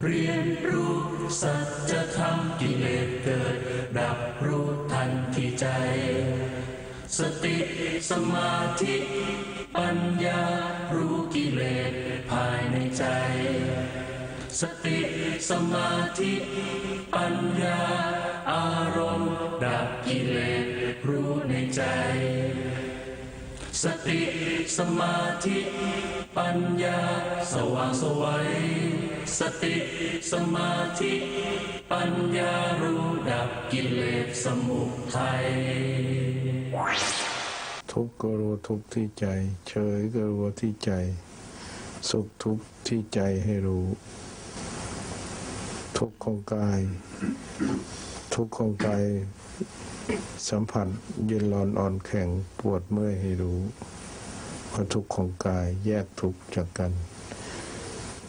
เรียนรู้สัจธรรมกิเลสเกิดดับรู้ทันที่ใจสติสมาธิปัญญารู้กิเลสภายในใจสติสมาธิปัญญาอารมณ์ดับกิเลสรู้ในใจสติสมาธิปัญญาสว่างไสวสติสมาธิปัญญารู้ดับกิเลสสมุทัยทุกข์ก็รู้ทุกข์ที่ใจเฉยก็รู้ที่ใจสุขทุกข์ที่ใจให้รู้ทุกข์ของกายทุกข์ของกายสัมผัสเย็นร้อนอ่อนแข็งปวดเมื่อยให้รู้ว่าทุกข์ของกายแยกทุกข์จากกัน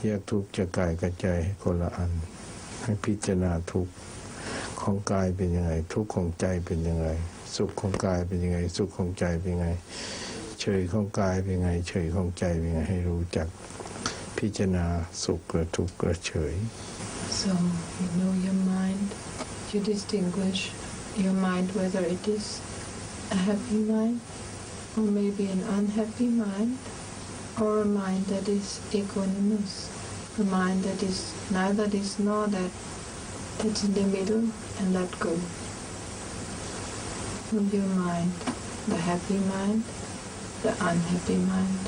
แยกทุกข์จากกายกับใจให้คนละอันให้พิจารณาทุกข์ของกายเป็นยังไงทุกข์ของใจเป็นยังไงสุขของกายเป็นยังไงสุขของใจเป็นยังไงเฉยของกายเป็นยังไงเฉยของใจเป็นยังไงให้รู้จักพิจารณาสุขกับทุกข์กับเฉย So you know your mind, you distinguish your mind whether it is a happy mind or maybe an unhappy mind or a mind that is equanimous, a mind that is neither this nor that, that's in the middle and let go of your mind, the happy mind, the unhappy mind,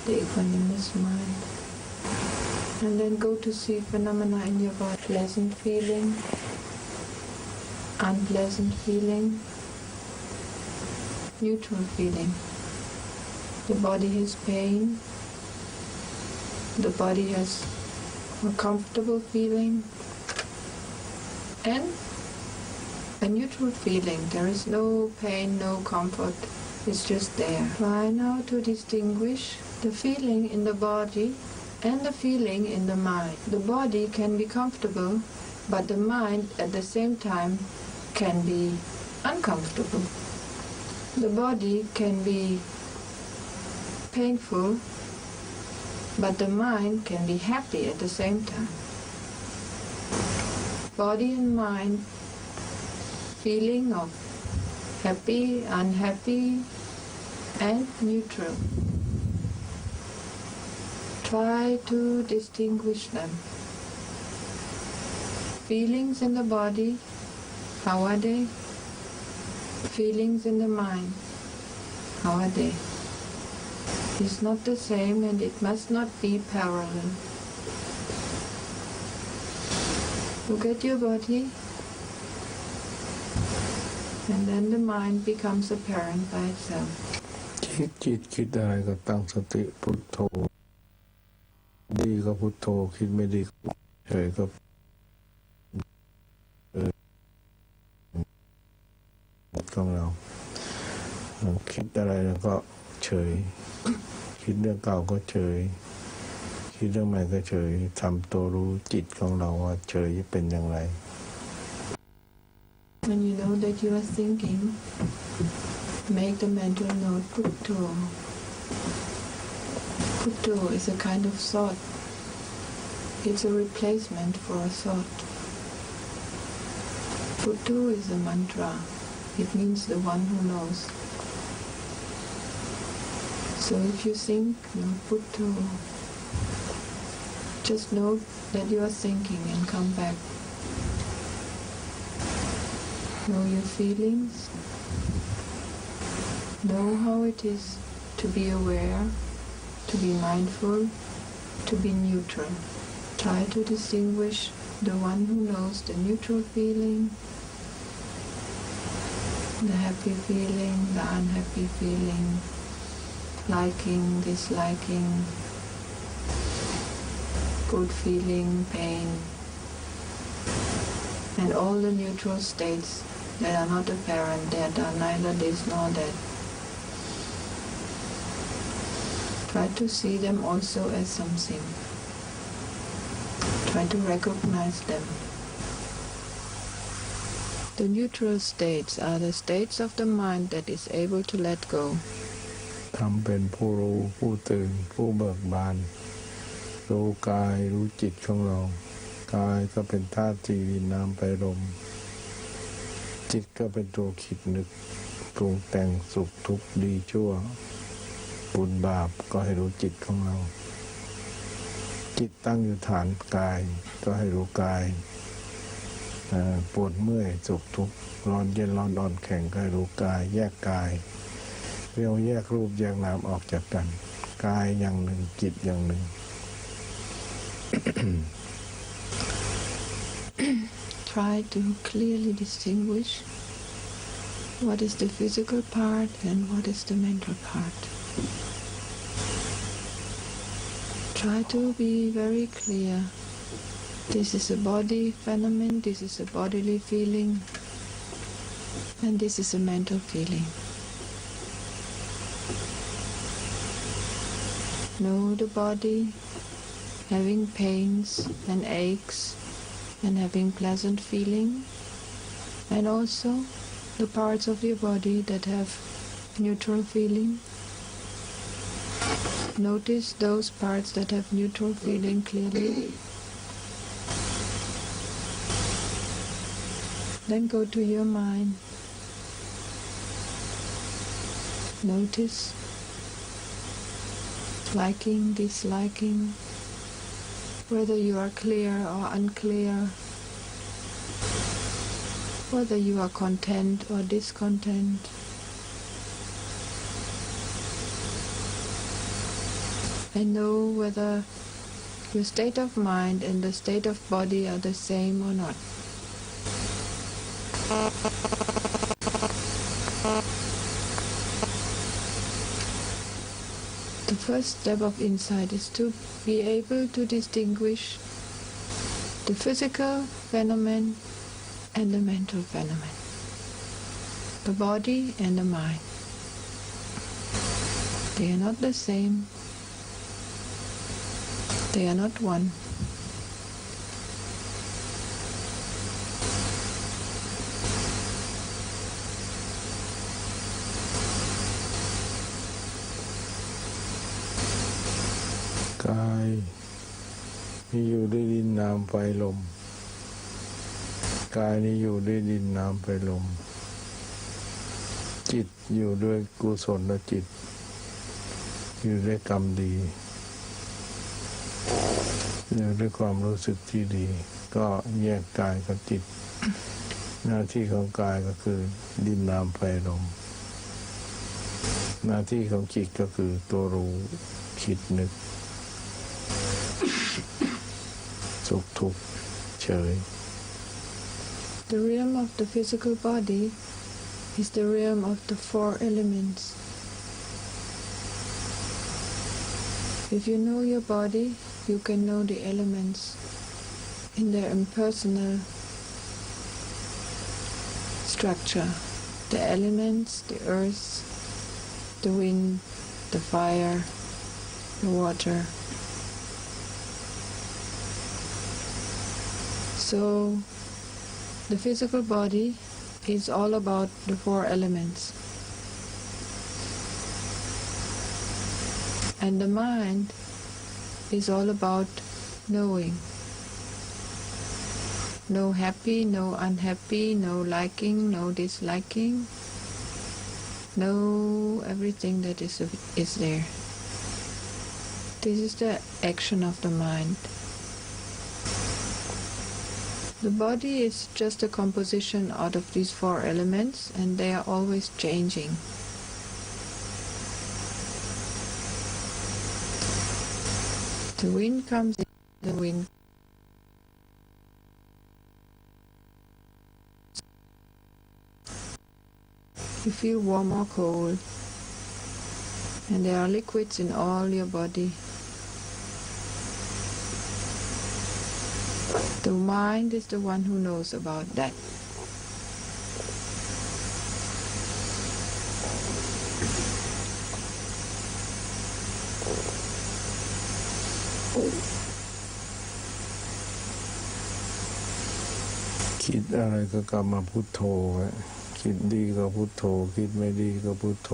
the equanimous mind. And then go to see phenomena in your body, pleasant feeling, unpleasant feeling, neutral feeling. The body has pain, the body has a comfortable feeling, and a neutral feeling. There is no pain, no comfort, it's just there. Try now to distinguish the feeling in the body and the feeling in the mind. The body can be comfortable, but the mind at the same time can be uncomfortable. The body can be painful, but the mind can be happy at the same time. Body and mind, feeling of happy, unhappy, and neutral. Try to distinguish them. Feelings in the body, how are they? Feelings in the mind, how are they? It's not the same and it must not be parallel. Look at your body, and then the mind becomes apparent by itself. คิดอะไรก็ตั้งสติพุทโธดีก็พุทโธคิดไม่ดีก็เฉยก็ของเราคิดอะไรแล้วก็เฉยคิดเรื่องเก่าก็เฉยคิดเรื่องใหม่ก็เฉยทำตัวรู้จิตของเราว่าเฉยเป็นอย่างไร When you know that you are thinking, make the mental note Putto. Putto is a kind of thought. It's a replacement for a thought. Putto is a mantra. It means the one who knows. So if you think, Putto, just know that you are thinking and come back. Know your feelings. Know how it is to be aware, to be mindful, to be neutral. Try to distinguish the one who knows the neutral feeling, the happy feeling, the unhappy feeling, liking, disliking, good feeling, pain, and all the neutral states that are not apparent, that are neither this nor that. Try to see them also as something. Try to recognize them. The neutral states are the states of the mind that is able to let go. ทำเป็นผู้รู้ผู้ตื่นผู้เบิกบาน รู้กายรู้จิตของเรากายก็เป็นธาตุสี่ดินน้ำไฟลมจิตก็เป็นตัวคิดนึกปรุงแต่งสุขทุกข์ดีชั่วบุญบาปก็ให้รู้จิตของเราจิตตั้งอยู่ฐานกายก็ให้รู้กายปวดเมื่อยสุขทุกข์ร้อนเย็นร้อนอ่อนแข็งก็ให้รู้กายแยกกายเรียกแยกรูปแยกนามออกจากกันกายอย่างหนึ่งจิตอย่างหนึ่ง Try to clearly distinguish what is the physical part and what is the mental part. Try to be very clear. This is a body phenomenon, this is a bodily feeling, and this is a mental feeling. Know the body having pains and aches and having pleasant feeling, and also the parts of your body that have neutral feeling. Notice those parts that have neutral feeling clearly. Then go to your mind. Notice liking, disliking, whether you are clear or unclear, whether you are content or discontent. And know whether your state of mind and the state of body are the same or not. The first step of insight is to be able to distinguish the physical phenomenon and the mental phenomenon, the body and the mind. They are not the same. They are not one.กายมีอยู่ด้วยดินน้ำไฟลมกายนี้อยู่ด้วยดินน้ำไฟลมจิตอยู่ด้วยกุศลจิตอยู่ด้วยกรรมดีอยู่ด้วยความรู้สึกที่ดีก็แยกกายกับจิตหน้าที่ของกายก็คือดินน้ำไฟลมหน้าที่ของจิตก็คือตัวรู้คิดนึกสุขทุกข์เฉย The realm of the physical body is the realm of the four elements. If you know your body, you can know the elements in their impersonal structure. The elements, the earth, the wind, the fire, the water. So, the physical body is all about the four elements. And the mind is all about knowing. No happy, no unhappy, no liking, no disliking. Know everything that is there. This is the action of the mind. The body is just a composition out of these four elements, and they are always changing. The wind comes in, the wind you feel warm or cold, and there are liquids in all your body. The mind is the one who knows about that.คิดอะไรก็กลับมาพุทโธไว้คิดดีก็พุทโธคิดไม่ดีก็พุทโธ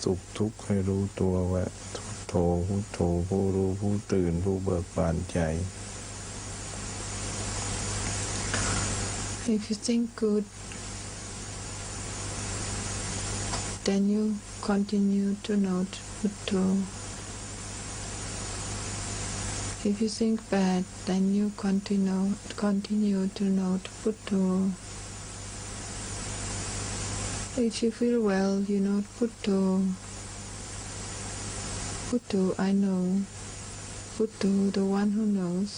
สุขทุกข์ให้รู้ตัวไว้พุทโธ พุทโธผู้รู้ผู้ตื่นผู้เบิกบานใจ If you think good, then you continue to note Butto. If you think bad, then you continue to note Butto. If you feel well, you note Butto. Butto, I know. Butto, the one who knows.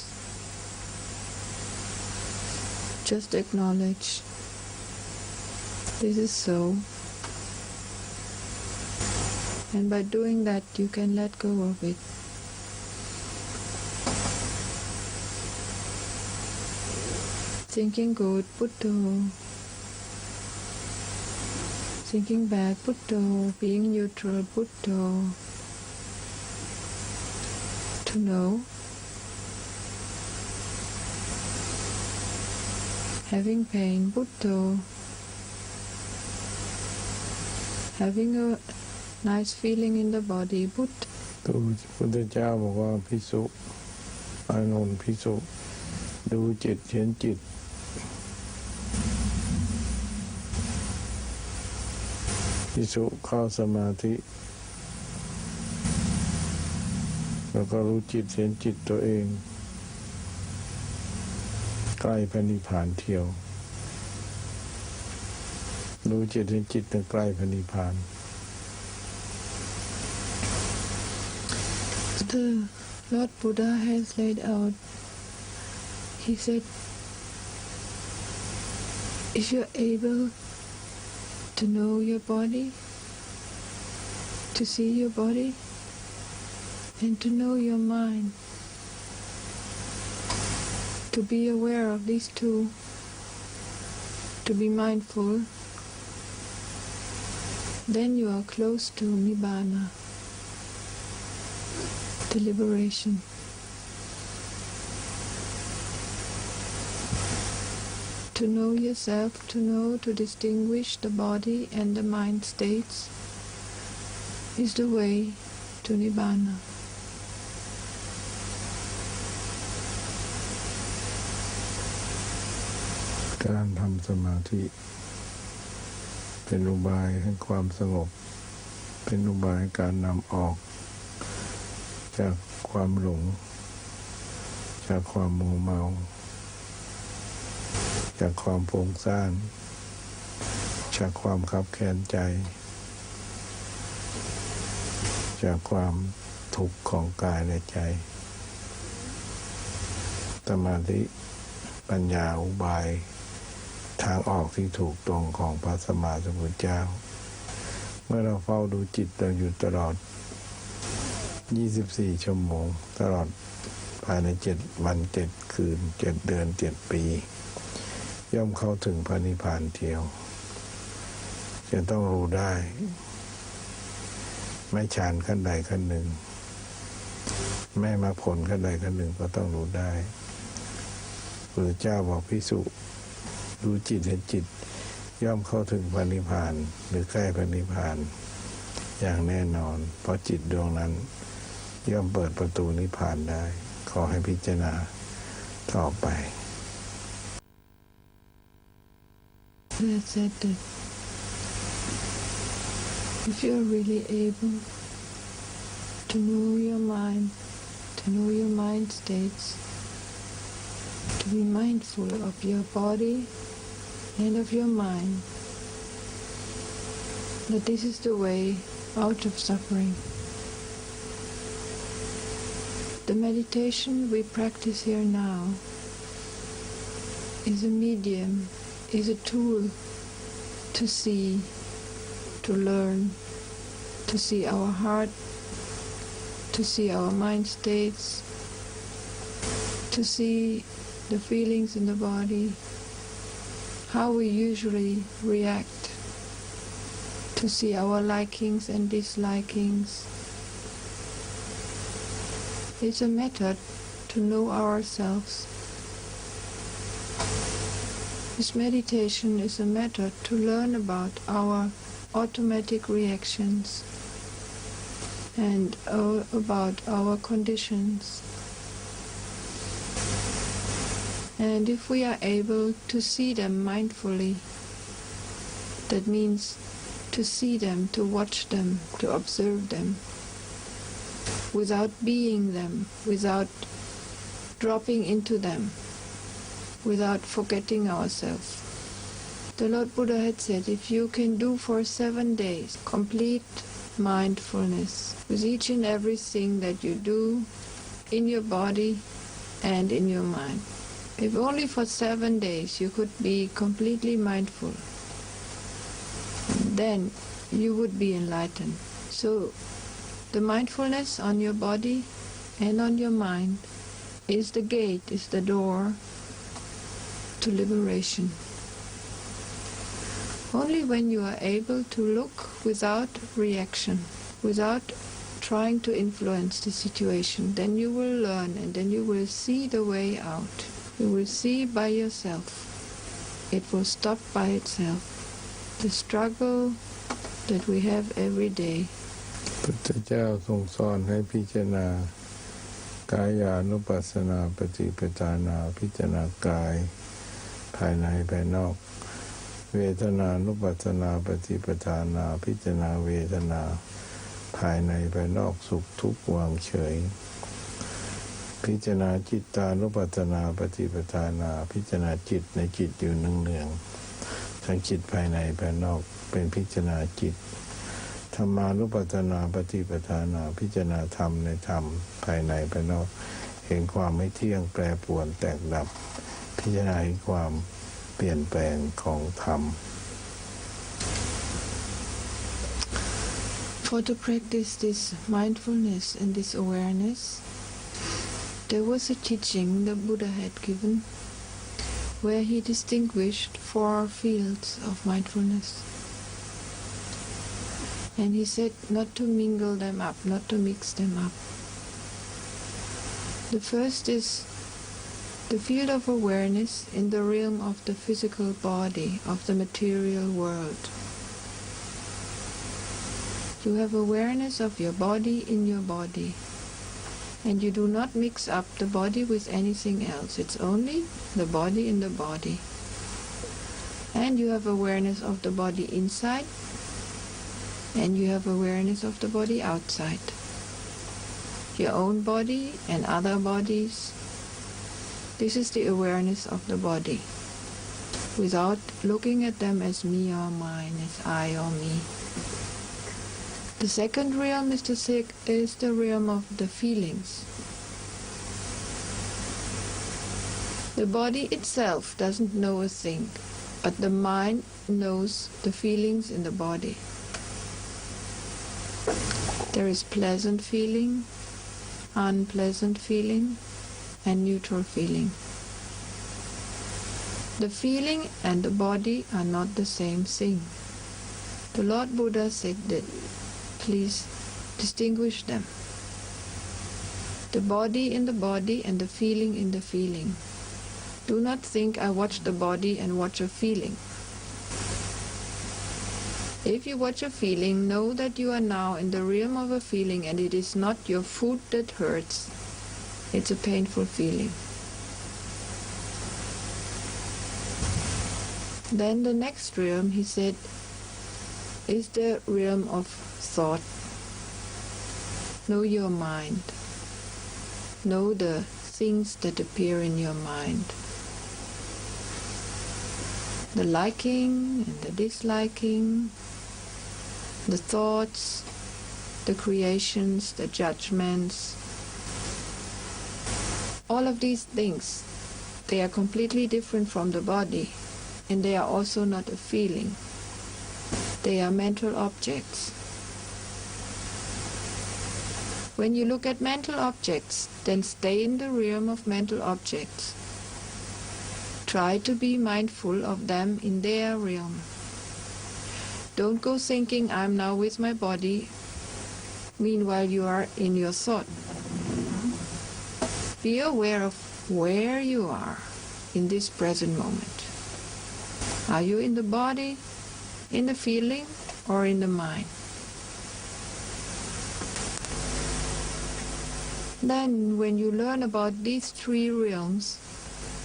Just acknowledge this is so. And by doing that, you can let go of it. Thinking good, Butto. Thinking bad, Butto. Being neutral, Butto. To know. Having pain, Butto. Having a nice feeling in the body, Butto. พุทธเจ้าบอกว่าภิกษุอานนท์ภิกษุดูจิตเห็นจิตภิกษุเข้าสมาธิแล้วก็รู้จิตเห็นจิตตัวเองใกล้พระนิพพานเที่ยวรู้จิตเห็นจิตใกล้พระนิพพาน The Lord Buddha has laid out, he said, if you're able to know your body, to see your body, and to know your mind, to be aware of these two, to be mindful, then you are close to Nibbana, the liberation. To know yourself, to distinguish the body and the mind states is the way to Nibbana.การทำสมาธิเป็นอุบายให้ความสงบเป็นอุบายการนำออกจากความหลงจากความมัวเมาจากความโปร่งซ่านจากความคับแค้นใจจากความทุกข์ของกายและใจสมาธิปัญญาอุบายทางออกที่ถูกตรงของพระสัมมาสัมพุทธเจ้าเมื่อเราเฝ้าดูจิตเราอยู่ตลอด24ชั่วโมงตลอดภายใน7วัน7คืน7เดือน7ปีย่อมเข้าถึงพระนิพพานเดียวจะต้องรู้ได้ไม่ฌานขั้นใดขั้นหนึ่งไม่มรรคผลขั้นใดขั้นหนึ่งก็ต้องรู้ได้พระเจ้าบอกภิกษุดูจิตเห็นจิตย่อมเข้าถึงพระนิพพานหรือใกล้พระนิพพานอย่างแน่นอนเพราะจิตดวงนั้นย่อมเปิดประตูนิพพานได้ขอให้พิจารณาต่อไป That said that if you are really able to know your mind, to know your mind states, to be mindful of your body and of your mind, that this is the way out of suffering. The meditation we practice here now is a medium, is a tool to see, to learn, to see our heart, to see our mind states, to see the feelings in the body, how we usually react, to see our likings and dislikings. It's a method to know ourselves. This meditation is a method to learn about our automatic reactions and about our conditions. And if we are able to see them mindfully, that means to see them, to watch them, to observe them, without being them, without dropping into them, without forgetting ourselves. The Lord Buddha had said, if you can do for 7 days complete mindfulness with each and everything that you do in your body and in your mind, if only for 7 days you could be completely mindful, then you would be enlightened. So the mindfulness on your body and on your mind is the gate, is the door to liberation. Only when you are able to look without reaction, without trying to influence the situation, then you will learn, and then you will see the way out. You will see by yourself. It will stop by itself. The struggle that we have every day. พุทธเจ้าทรงสอนให้พิจารณากายานุปัสสนาปฏิปทานาพิจารณากายภายในภายนอกเวทนานุปัสสนาปฏิปทานาพิจารณาเวทนาภายในภายนอกสุขทุกข์วางเฉยพิจารณาจิตตานุปัสสนาปฏิปทานาพิจารณาจิตในจิตอยู่เนืองๆทั้งจิตภายในภายนอกเป็นพิจารณาจิตธรรมานุปัสสนาปฏิปทานาพิจารณาธรรมในธรรมภายในภายนอกเห็นความไม่เที่ยงแปรปรวนแตกดับพิจารณาเห็นความเปลี่ยนแปลงของธรรม For to practice this mindfulness and this awareness, there was a teaching the Buddha had given where he distinguished 4 fields of mindfulness. And he said not to mingle them up, not to mix them up. The first is the field of awareness in the realm of the physical body, of the material world. You have awareness of your body in your body, and you do not mix up the body with anything else. It's only the body in the body. And you have awareness of the body inside, and you have awareness of the body outside. Your own body and other bodies. This is the awareness of the body, without looking at them as me or mine, as I or me. The second realm is the realm of the feelings. The body itself doesn't know a thing, but the mind knows the feelings in the body. There is pleasant feeling, unpleasant feeling, and neutral feeling. The feeling and the body are not the same thing. The Lord Buddha said that please distinguish them. The body in the body and the feeling in the feeling. Do not think I watch the body and watch a feeling. If you watch a feeling, know that you are now in the realm of a feeling, and it is not your foot that hurts. It's a painful feeling. Then the next realm, he said, is the realm of thought. Know your mind. Know the things that appear in your mind. The liking and the disliking, the thoughts, the creations, the judgments. All of these things, they are completely different from the body, and they are also not a feeling. They are mental objects. When you look at mental objects, then stay in the realm of mental objects. Try to be mindful of them in their realm. Don't go thinking, I'm now with my body, meanwhile you are in your thought. Be aware of where you are in this present moment. Are you in the body, in the feeling, or in the mind? Then when you learn about these three realms,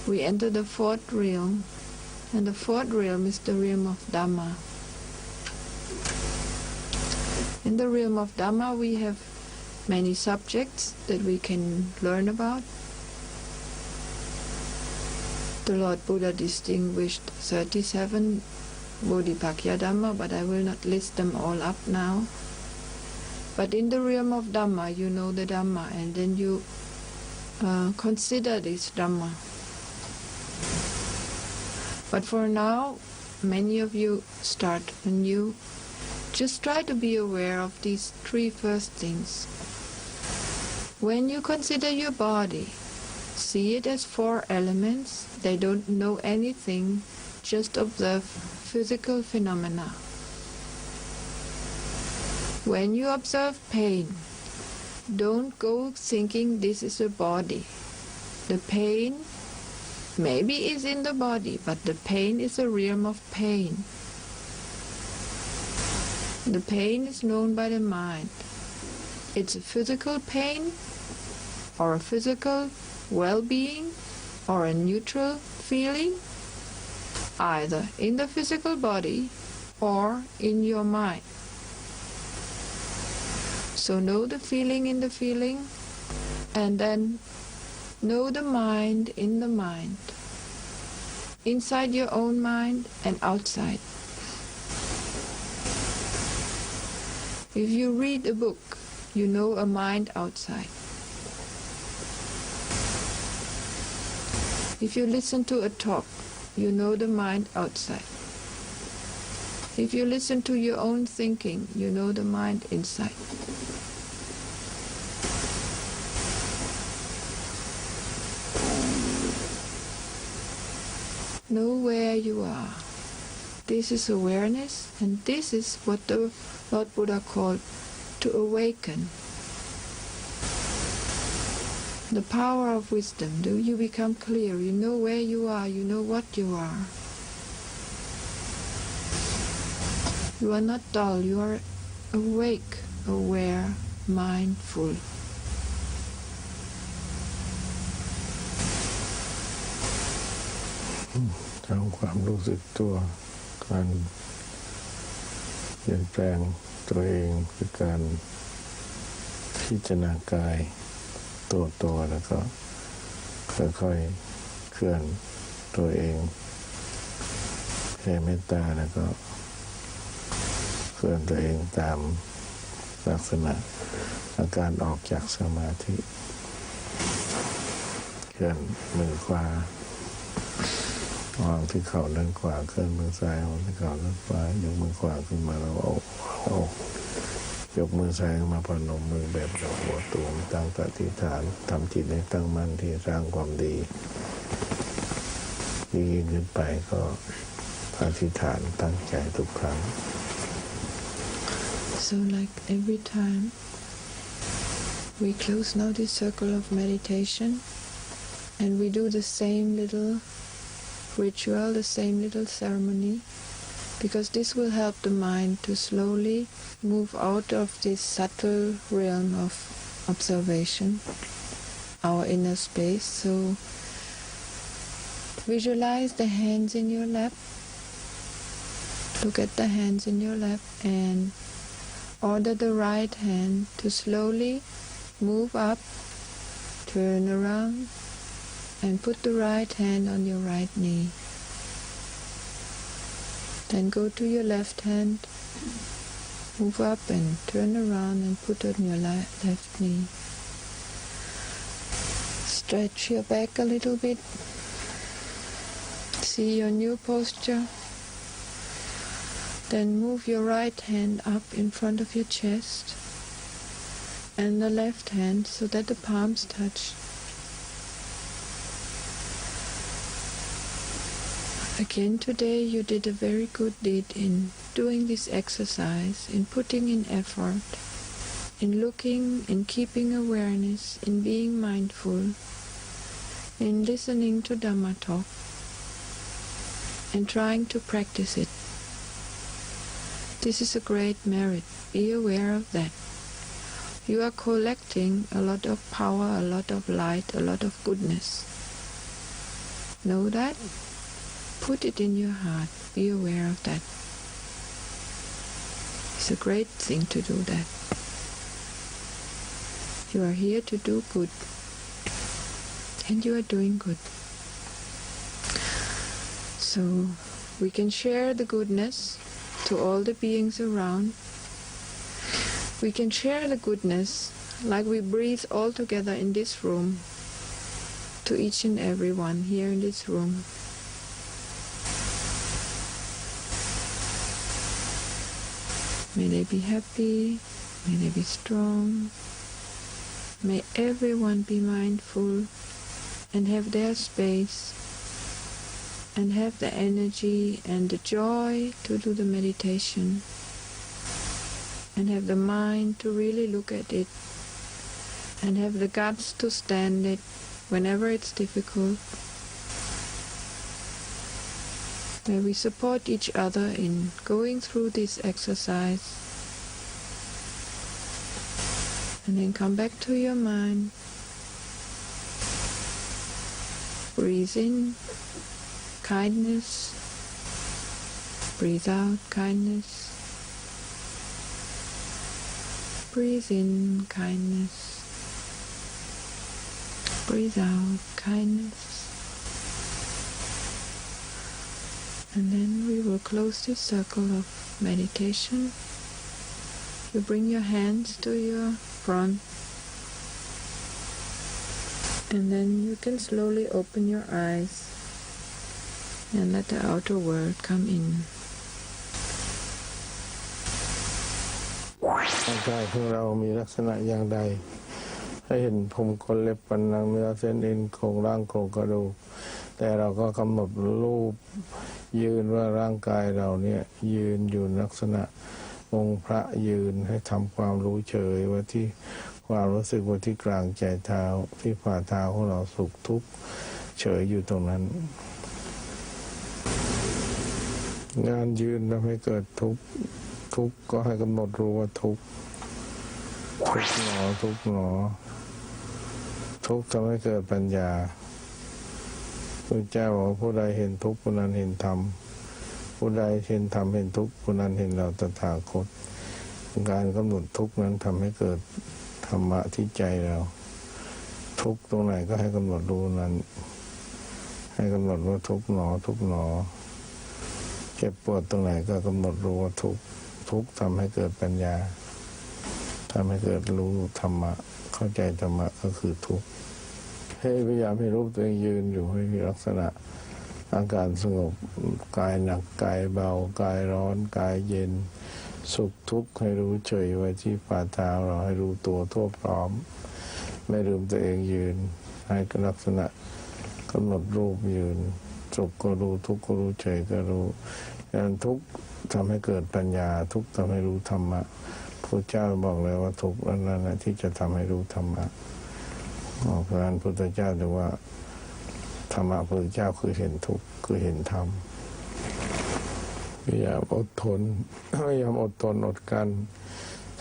we enter the fourth realm, and the fourth realm is the realm of Dharma. In the realm of Dharma we have many subjects that we can learn about. The Lord Buddha distinguished 37 Bodhipakya Dhamma, but I will not list them all up now. But in the realm of Dhamma, you know the Dhamma, and then you consider this Dhamma. But for now, many of you start anew. Just try to be aware of these three first things. When you consider your body, see it as four elements. They don't know anything, just observe physical phenomena. When you observe pain, don't go thinking this is a body. The pain maybe is in the body, but the pain is a realm of pain. The pain is known by the mind. It's a physical pain, or a physical well-being, or a neutral feeling, either in the physical body or in your mind. So know the feeling in the feeling, and then know the mind in the mind, inside your own mind and outside. If you read a book, you know a mind outside. If you listen to a talk, you know the mind outside. If you listen to your own thinking, you know the mind inside. Know where you are. This is awareness, and this is what the Lord Buddha called to awaken. The power of wisdom. Do you become clear? You know where you are, you know what you are. You are not dull, you are awake, aware, mindful.ทำความรู้สึกตัวการเปลี่ยนแปลงตัวเองคือการพิจารณากายตัวแล้วก็ค่อยๆเคลื่อนตัวเองแผ่เมตตาแล้วก็เคลื่อนตัวเองตามลักษณะอาการออกจากสมาธิเคลื่อนมือขวาวางที่เข่าด้านขวาเคลื่อนมือซ้ายวางที่เข่าด้านขวายกมือขวาขึ้นมาแล้วเอายกมือซ้ายมาพนมมือแบบดอกบัวตูมตั้งปฏิฐานทำจิตให้ตั้งมั่นที่สร้างความดียิ่งขึ้นไปก็อธิษฐานตั้งใจทุกครั้ง So like every time we close now this circle of meditation and we do the same little ritual, the same little ceremony, because this will help the mind to slowly move out of this subtle realm of observation, our inner space. So visualize the hands in your lap. Look at the hands in your lap and order the right hand to slowly move up, turn around, and put the right hand on your right knee. Then go to your left hand, move up and turn around and put on your left knee. Stretch your back a little bit. See your new posture. Then move your right hand up in front of your chest and the left hand so that the palms touch. Again today you did a very good deed in doing this exercise, in putting in effort, in looking, in keeping awareness, in being mindful, in listening to Dharma talk, and trying to practice it. This is a great merit. Be aware of that. You are collecting a lot of power, a lot of light, a lot of goodness. Know that. Put it in your heart. Be aware of that. It's a great thing to do that. You are here to do good. And you are doing good. So we can share the goodness to all the beings around. We can share the goodness like we breathe all together in this room to each and every one here in this room. May they be happy, may they be strong, may everyone be mindful and have their space and have the energy and the joy to do the meditation and have the mind to really look at it and have the guts to stand it whenever it's difficult. May we support each other in going through this exercise and then come back to your mind. Breathe in kindness, breathe out kindness, breathe in kindness, breathe out kindness. And then we will close this circle of meditation. You bring your hands to your front. And then you can slowly open your eyes and let the outer world come in. ร่างกายของเรามีลักษณะอย่างใดให้เห็นผมขนเล็บฟันหนังเนื้อเส้นเอ็นโครงร่างโครงกระดูกแต่เราก็กำหนดรูปยืนว่าร่างกายเราเนี่ยยืนอยู่ลักษณะองค์พระยืนให้ทำความรู้เฉยว่าที่ความรู้สึกว่าที่กลางใจเท้าที่ฝ่าเท้าของเราสุขทุกข์เฉยอยู่ตรงนั้นงานยืนทำให้เกิดทุกข์ทุกข์ก็ให้กำหนดรู้ว่าทุกข์ทุกข์หนอทุกข์หนอทุกข์ทำให้เกิดปัญญาพระเจ้าบอกว่าผู้ใดเห็นทุกข์ผู้นั้นเห็นธรรมผู้ใดเห็นธรรมเห็นทุกข์ผู้นั้นเห็นเราตถาคตการกำหนดทุกข์นั้นทำให้เกิดธรรมะที่ใจเราทุกข์ตรงไหนก็ให้กำหนดรู้นั้นให้กำหนดว่าทุกข์หนอทุกข์หนอเจ็บปวดตรงไหนก็กำหนดรู้ว่าทุกข์ทุกข์ทำให้เกิดปัญญาทำให้เกิดรู้ธรรมะเข้าใจธรรมะก็คือทุกข์ให้พยายามให้รู้ตัวเองยืนอยู่ให้มีลักษณะอาการสงบกายหนักกายเบากายร้อนกายเย็นสุขทุกข์ให้รู้เฉยไว้ที่ฝ่าเท้าเราให้รู้ตัวทั่วพร้อมไม่ลืมตัวเองยืนให้ลักษณะกำหนดรูปยืนสุขก็รู้ทุกข์ก็รู้เฉยก็รู้ดังนั้นทุกข์ทำให้เกิดปัญญาทุกข์ทำให้รู้ธรรมะพระเจ้าบอกเลยว่าทุกข์นั่นแหละที่จะทำให้รู้ธรรมะเพราะฉะนั้นพระพุทธเจ้าจะว่าธรรมะพระพุทธเจ้าคือเห็นทุกข์คือเห็นธรรมพยายามอดทนพยายามอดทนอดกัน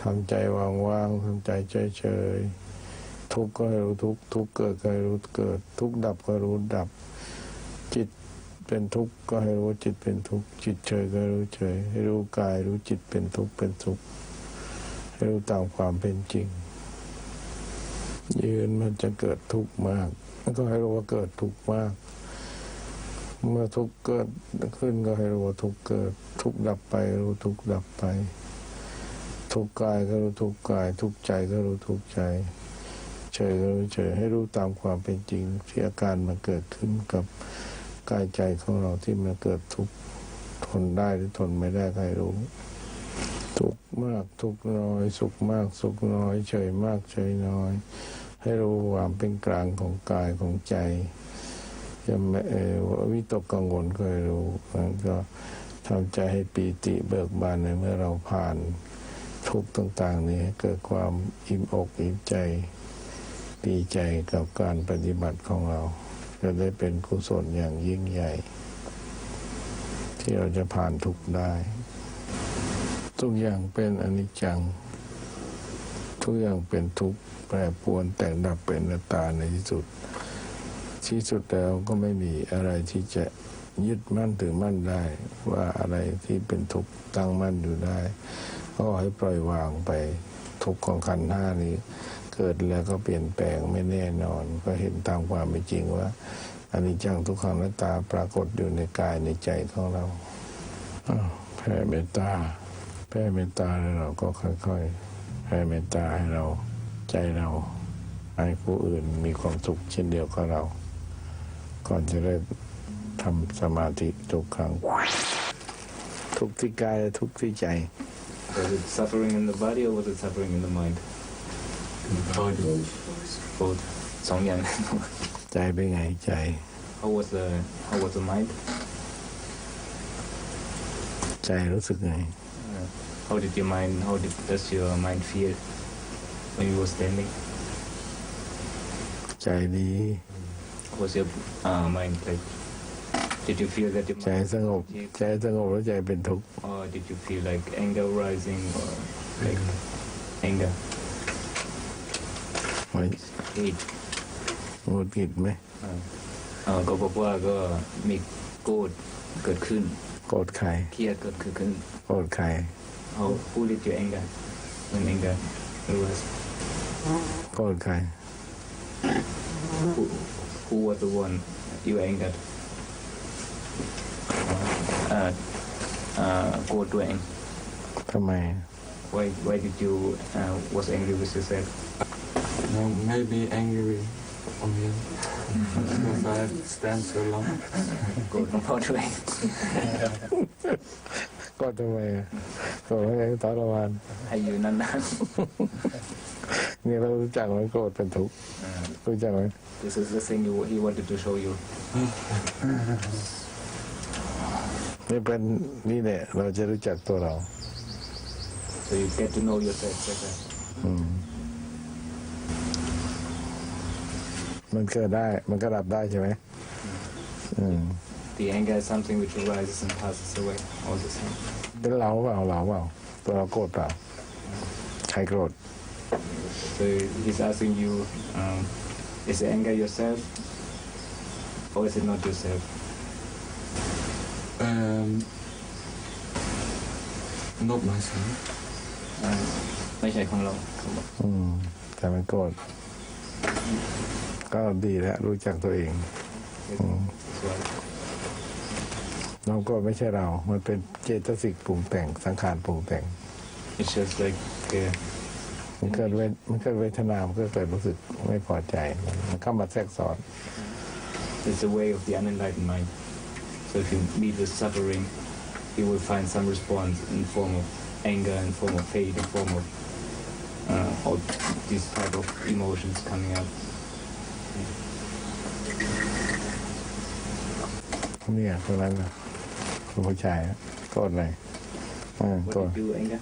ทำใจว่างๆทำใจเฉยๆทุกข์ก็ให้รู้ทุกข์ทุกข์เกิดก็ให้รู้เกิดทุกข์ดับก็รู้ดับจิตเป็นทุกข์ก็ให้รู้ว่าจิตเป็นทุกข์จิตเฉยก็ให้รู้เฉยให้รู้กายรู้จิตเป็นทุกข์เป็นสุขให้รู้ตามความเป็นจริงยืนมันจะเกิดทุกข์มากก็ให้รู้ว่าเกิดทุกข์มากเมื่อทุกข์เกิดขึ้นก็ให้รู้ว่าทุกข์เกิดทุกข์ดับไปรู้ทุกข์ดับไปทุกข์กายก็รู้ทุกข์กายทุกข์ใจก็รู้ทุกข์ใจเฉยก็รู้เฉยให้รู้ตามความเป็นจริงที่อาการมันเกิดขึ้นกับกายใจของเราที่มันเกิดทุกข์ทนได้หรือทนไม่ได้ให้รู้ทุกข์มากทุกข์น้อยสุขมากสุขน้อยเฉยมากเฉยน้อยให้รู้ความเป็นกลางของกายของใจจะไม่วิตกกังวลก็ให้รู้มันก็ทำใจให้ปีติเบิกบานในเมื่อเราผ่านทุกข์ต่างๆนี้เกิดความอิ่มอกอิ่มใจดีใจกับการปฏิบัติของเราจะได้เป็นกุศลอย่างยิ่งใหญ่ที่เราจะผ่านทุกข์ได้ทุกอย่างเป็นอนิจจังทุ ทุกอย่างเป็นทุกข์แปรปรวนแต่งดับเป็นอนัตตาในที่สุดแล้วก็ไม่มีอะไรที่จะยึดมั่นถือมั่นได้ ว่าอะไรที่เป็นทุกข์ตั้งมั่นอยู่ได้ก็ให้ปล่อยวางไปทุกข์ของขันธ์ห้านี้เกิดแล้วก็เปลี่ยนแปลงไม่แน่นอนก็เห็นตามความเป็นจริงว่าอนิจจังทุกขังอนัตตาปรากฏอยู่ในกายในใจของเราแผ่เมตตาแล้วเราก็ค่อยๆแผ่เมตตาให้เราใจเราให้ผู้อื่นมีความสุขเช่นเดียวกับเราก่อนจะได้ทำสมาธิทุกครั้งทุกที่กายและทุกที่ใจ Was it suffering in the body or was it suffering in the mind? Both. สองอย่าง ใจเป็นไงใจ How was the mind? ใจรู้สึกไง How does your mind feel when you were standing? ใจดี Was your mind like? Did you feel that your ใจ mind สงบแล้วใจเป็นทุกข์ or did you feel like anger rising or like anger? ไม่ Hate. หงุดหงิดไหม ก็บอกว่าก็มีโกรธเกิดขึ้น โกรธใคร เครียดเกิดขึ้น โกรธใคร Who lit your anger? When anger arose? โกรธใคร Who was the one you angered? โกรธตัวเอง ทำไม Why did you was angry with yourself? Maybe angry on him because I have to stand so long. โกรธของพ่อตัวเอง โกรธทำไมโกรธอะไรทรมาน ให้อยู่นาน นี่เรารู้จักไหมโกรธเป็นทุกข์รู้จักไหม ๆ This is the thing he wanted to show you. นี่เป็นนี่แหละเราจะรู้จักตัวเรา So you get to know yourself better. มันเกิดได้มันก็ดับได้ใช่ไหม The anger is something which arises and passes away all the time. เป็นเราเปล่าตัวเราโกรธเปล่าใครโกรธ So he's asking you, is the anger yourself or is it not yourself? Not myself. ไม่ใช่ของเราเขาบอก แต่มันโกรธก็ดีแล้วรู้จักตัวเอง That's right. เราโกรธไม่ใช่เรา มันเป็นเจตสิกปรุงแต่งสังขารปรุงแต่ง It's just like มันเกิดเวทนา มันก็เกิดรู้สึกไม่พอใจ มันเข้ามาแทรกซ้อน it's the way of the unenlightened mind. So if you meet with suffering, you will find some response in form of anger, in form of hate, in form of all these type of emotions coming out. เนี่ยตรงนั้นนะคุณผู้ชายโกรธเลยโกรธ What did you do, anger?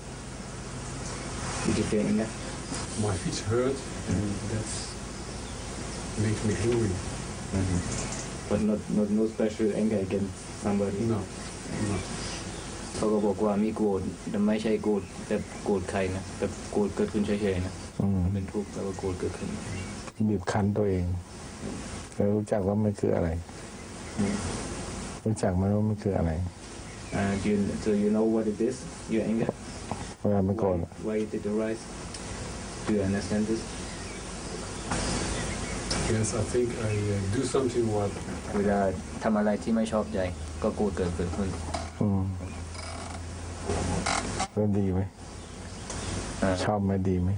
Did you feel anger? My feet hurt and that makes me angry. But no special anger against somebody. No. เขาก็บอกว่ามีโกรธแต่ไม่ใช่โกรธแบบโกรธใครนะแบบโกรธเกิดขึ้นเฉยๆนะเป็นทุกข์แล้วก็โกรธเกิดขึ้น บีบคั้นตัวเองแล้วรู้จักว่ามันคืออะไร รู้จักไหมว่ามันคืออะไร So you know what it is? Your anger? เวลามันโกรธ Why did it arise? Do you understand this? Yes, I think I do something what เวลาทำอะไรที่ไม่ชอบใจก็โกรธเกิดขึ้น แล้วดีไหมชอบไหมดีไหม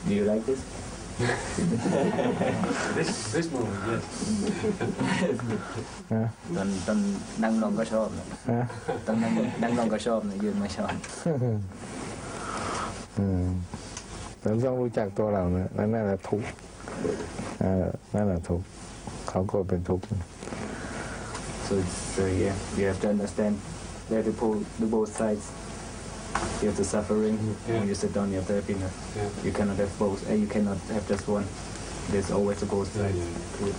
Do you like this? this moment, yes. ตอนนั่งลงก็ชอบนะตอนนั่งลงก็ชอบนะยืนไม่ชอบ เราต้องรู้จักตัวเราเนี่ยนั่นแหละทุกข์นั่นแหละทุกข์เขาโกรธเป็นทุกข์ So yeah, you have to understand that the both sides. You have the suffering, when you sit down you have the happiness. You cannot have both, and you cannot have just one. There's always a both sides to it.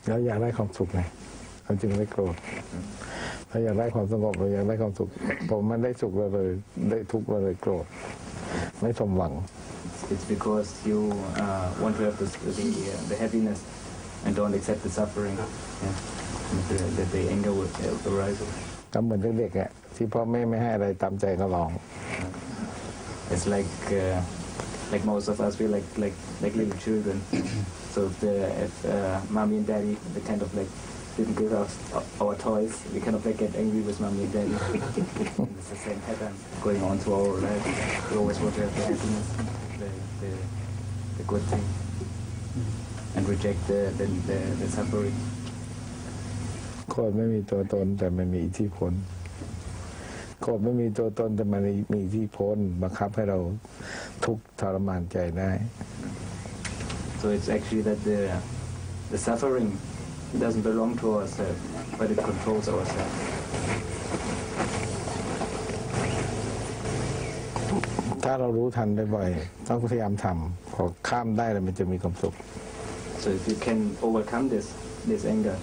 เราอยากได้ความสุขไงเราจึงไม่โกรธเราอยากได้ความสงบเราอยากได้ความสุขผมมันได้สุขเราเลยได้ทุกข์เราเลยโกรธไม่สมหวัง So It's because you want to have the happiness and don't accept the suffering. Yeah. That the anger will arise. ก็เหมือนเด็กๆอ่ะที่พ่อแม่ไม่ให้อะไรตามใจก็ร้อง It's like most of us, we're like little children. So if mommy and daddy, they kind of like didn't give us our toys, we kind of like get angry with mommy and daddy. And it's the same pattern going on to our life. We always want to have the happiness, the good thing, and reject the suffering. โกรธไม่มีตัวตนแต่มันมีอิทธิพลโกรธไม่มีตัวตนแต่มันมีอิทธิพลบังคับให้เราทุกข์ทรมานใจได้ So it's actually that the suffering doesn't belong to ourselves, but it controls ourselves. ถ้าเรารู้ทันบ่อยๆต้องพยายามทำพอข้ามได้แล้วมันจะมีความสุข So if you can overcome this anger,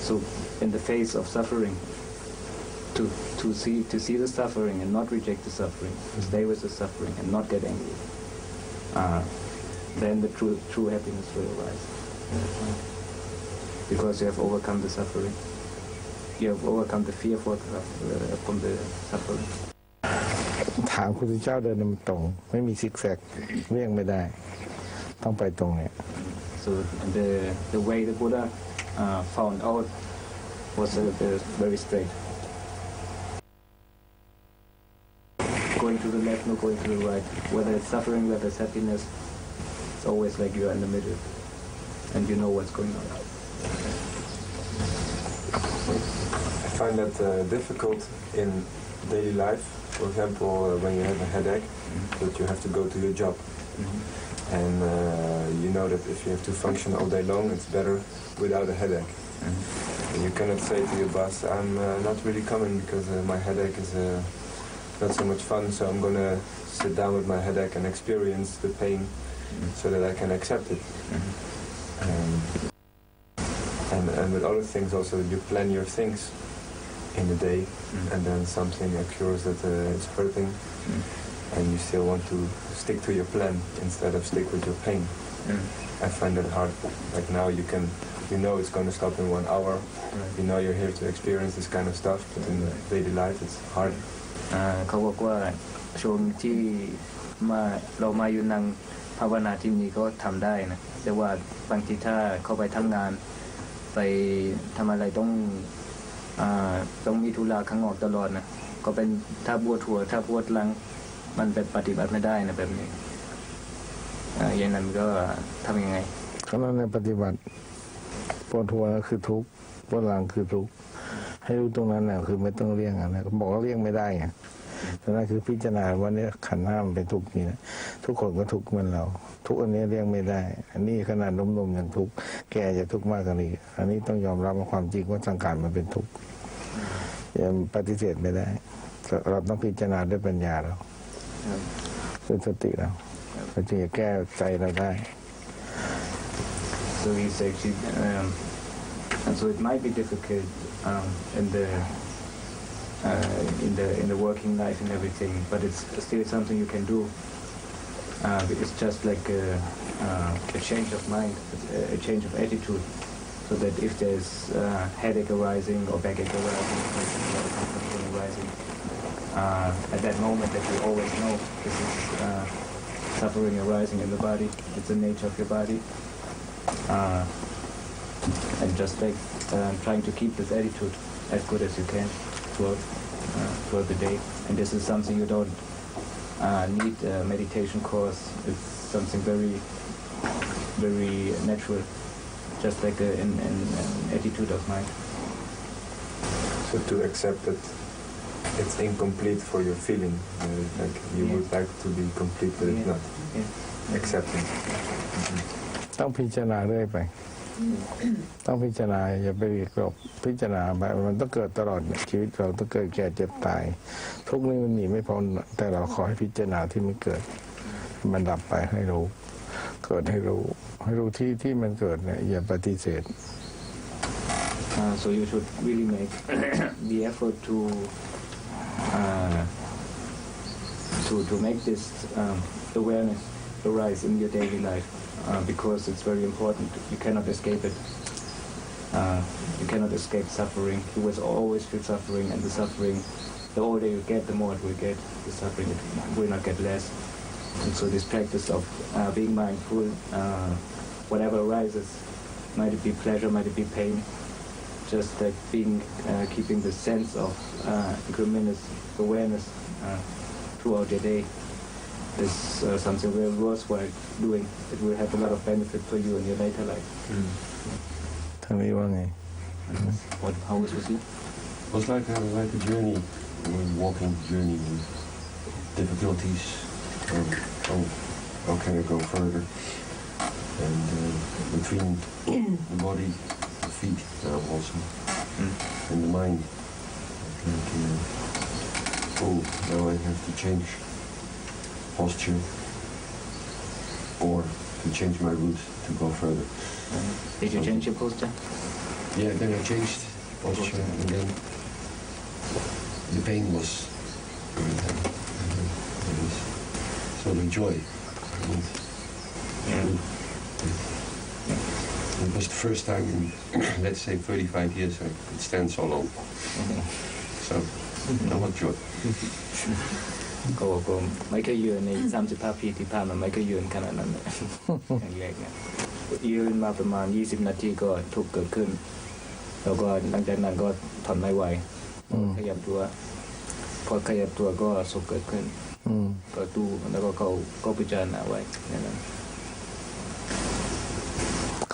so in the face of suffering, to see the suffering and not reject the suffering, to stay with the suffering and not get angry, then the true happiness will arise. Because you have overcome the suffering, you have overcome the fear from the suffering. ถามคุณเจ้าเดินมันตรงไม่มีซิกแซกเลี่ยงไม่ได้ต้องไปตรงเนี่ย So the way the Buddha found out was very straight. Going to the left, no going to the right. Whether it's suffering, whether it's happiness, it's always like you're in the middle, and you know what's going on. I find that difficult in daily life. For example, when you have a headache, that you have to go to your job. And you know that if you have to function all day long, it's better without a headache. And you cannot say to your boss, I'm not really coming because my headache is not so much fun, so I'm going to sit down with my headache and experience the pain so that I can accept it. And with other things also, you plan your things in the day, and then something occurs that is hurting, and you still want to stick to your plan instead of stick with your pain. I find that hard. Like now you know it's going to stop in 1 hour. You know you're here to experience this kind of stuff, but in daily life it's hard. เขาบอกว่าช่วงที่เรามาอยู่นั่งภาวนาที่นี่ก็ทำได้นะแต่ว่าบางทีถ้าเขาไปทำงานไปทำอะไรต้องมีธุระข้างนอกตลอดนะก็เป็นถ้าปวดหัวถ้าปวดหลังมันเป็นปฏิบัติไม่ได้นะแบบนี้อย่างนั้นก็ทำยังไงก็ในปฏิบัติปวดหัวคือทุกข์ปวดหลังคือทุกข์ให้รู้ตรงนั้นแหละคือไม่ต้องเลี่ยงอะไรก็บอกว่าเลี่ยงไม่ได้ไงแต่นั่นคือพิจารณาว่าเนี่ยขันธ์ห้ามันเป็นทุกข์นี่นะทุกคนก็ทุกข์เหมือนเราทุกอันนี้เลี่ยงไม่ได้อันนี้ขนาดนมอย่างทุกข์แก่จะทุกข์มากกว่านี้อันนี้ต้องยอมรับว่าความจริงว่าสังขารมันเป็นทุกข์ยังปฏิเสธไม่ได้เราต้องพิจารณาด้วยปัญญาเราด้วยสติเราเราจึงจะแก้ใจเราได้ So he's actually and so it might be difficult in the working life and everything, but it's still something you can do. It's just like a change of mind, a change of attitude, so that if there's headache arising or backache arising, arising, at that moment that you always know this is suffering arising in the body, it's the nature of your body, and just like trying to keep this attitude as good as you can throughout the day. And this is something you don't need a meditation course. It's something very, very natural, just like an attitude of mind. So to accept that it's incomplete for your feeling, like you would like to be complete, but it's not. Accepting. ต้องพิจารณาเรื่อยไปต้องพิจารณาอย่าไปกลบพิจารณาไปมันต้องเกิดตลอดชีวิตเราต้องเกิดแก่เจ็บตายทุกนี้มันหนีไม่พ้นแต่เราขอให้พิจารณาที่มันเกิดมันดับไปให้รู้เกิดให้รู้ที่มันเกิดเนี่ยอย่าปฏิเสธ So you should really make the effort to make this awareness arise in your daily life because it's very important. You cannot escape it. You cannot escape suffering. You will always feel suffering, and the suffering, the older you get, the more it will get. The suffering will not get less. And so this practice of being mindful, whatever arises, might it be pleasure, might it be pain, just like keeping the sense of incremental awareness throughout your day is something very worthwhile doing. It will have a lot of benefit for you in your later life. ทางนี้ว่าไง How was it? It was like a journey, walking journey with difficulties. How can I go further? And between the body, the feet also, and the mind. Now I have to change posture or to change my route to go further. Did you change your posture? Yeah, then I changed posture and then the pain was so the joy. It was the first time in, let's say, 35 years I could stand so long. So, I was joy. ก็ไม่เคยยืนใน35 ปีที่ผ่านมาไม่เคยยืนขนาดนั้นเลยครั้งแรกเนี่ยยืนมาประมาณ20 นาทีก็ทุกข์เกิดขึ้นแล้วก็หลังจากนั้นก็ทนไม่ไหวขยับตัวพอขยับตัวก็สุขเกิดขึ้นก็ดูแล้วก็เขาก็พิจารณาไว้นั่น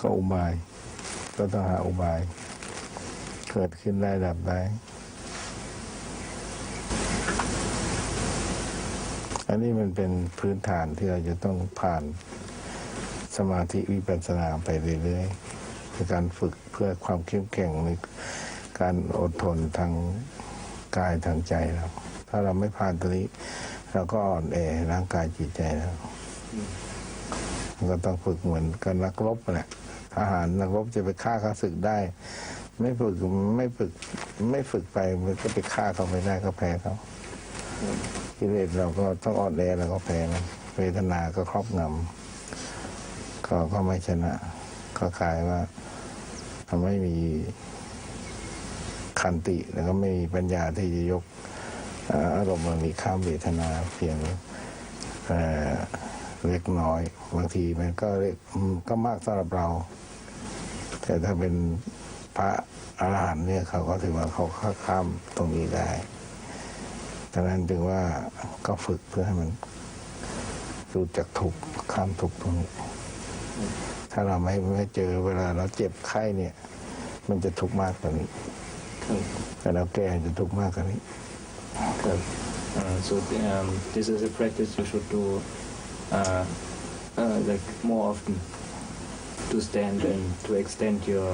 ก็อุบายก็ต้องหาอุบายเกิดขึ้นได้ดับได้อันนี้มันเป็นพื้นฐานที่เราจะต้องผ่านสมาธิวิปัสสนาไปเรื่อยๆในการฝึกเพื่อความเข้มแข็งในการอดทนทางกายทางใจเราถ้าเราไม่ผ่านตัวนี้เราก็อ่อนแอร่างกายจิตใจแล้วก็ต้องฝึกเหมือนกับนักรบแหละทหารนักรบจะไปฆ่าข้าศึกได้ไม่ฝึกไปมันก็ไปฆ่าเขาไม่ได้ก็แพ้เขากิเลสเราก็ต้องอ่อนแอแล้วก็แพ้มันเวทนาก็ครอบงำก็ไม่ชนะก็กลายว่าทำให้มีขันติแล้วก็ไม่มีปัญญาที่จะยกอารมณ์เหล่านี้ข้ามเวทนาเพียงเล็กน้อยบางทีมันก็มากสำหรับเราแต่ถ้าเป็นพระอรหันต์เนี่ยเขาก็ถือว่าเขาข้ามตรงนี้ได้ฉะนั้นจึงว่าก็ฝึกเพื่อให้มันรู้จักทุกข์ข้ามทุกข์ตรงนี้ถ้าเราไม่เจอเวลาเราเจ็บไข้เนี่ยมันจะทุกข์มากกว่านี้แต่เราแก่จะทุกข์มากกว่านี้ So this is a practice you should do like more often to stand and to extend your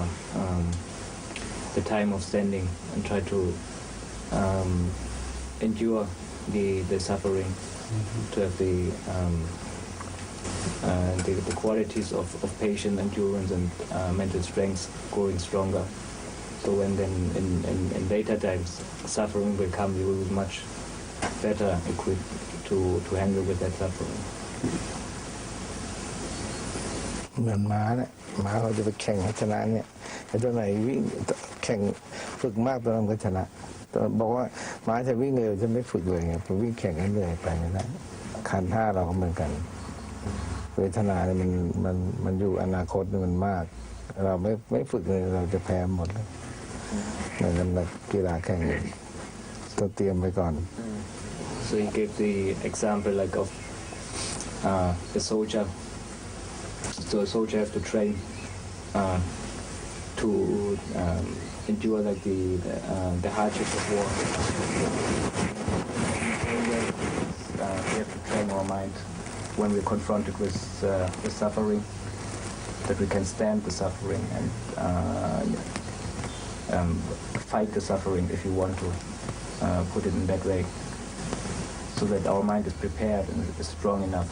the time of standing and try to endure the suffering, to have the qualities of patience, endurance, and mental strength growing stronger. So when then in later times suffering will come, you will be much better equipped to handle with that suffering. เหมือนม้าเนี่ยม้าเขาจะไปแข่งให้ชนะเนี่ยไอ้ตัวไหนวิ่งแข่งฝึกมากตัวนั้นก็ชนะบอกว่าม้าจะวิ่งเร็วจะไม่ฝึกเลยไงพอวิ่งแข่งกันเลยไปไม่ได้ขันธ์ห้าเราก็เหมือนกันเวทนาเนี่ยมันอยู่อนาคตมันมากเราไม่ฝึกเลยเราจะแพ้หมดเลยเหมือนกันแบบกีฬาแข่งต้องเตรียมไปก่อน So he gave the example like of a soldier. So a soldier has to train to endure like the hardships of war. We have to train our mind when we're confronted with suffering, that we can stand the suffering and fight the suffering if you want to put it in that way, so that our mind is prepared and is strong enough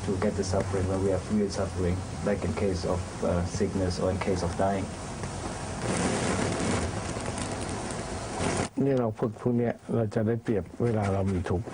to get the suffering when we have real suffering, like in case of sickness or in case of dying. นี่เราฝึกพวกนี้เราจะได้เปรียบเวลาเรามีทุกข์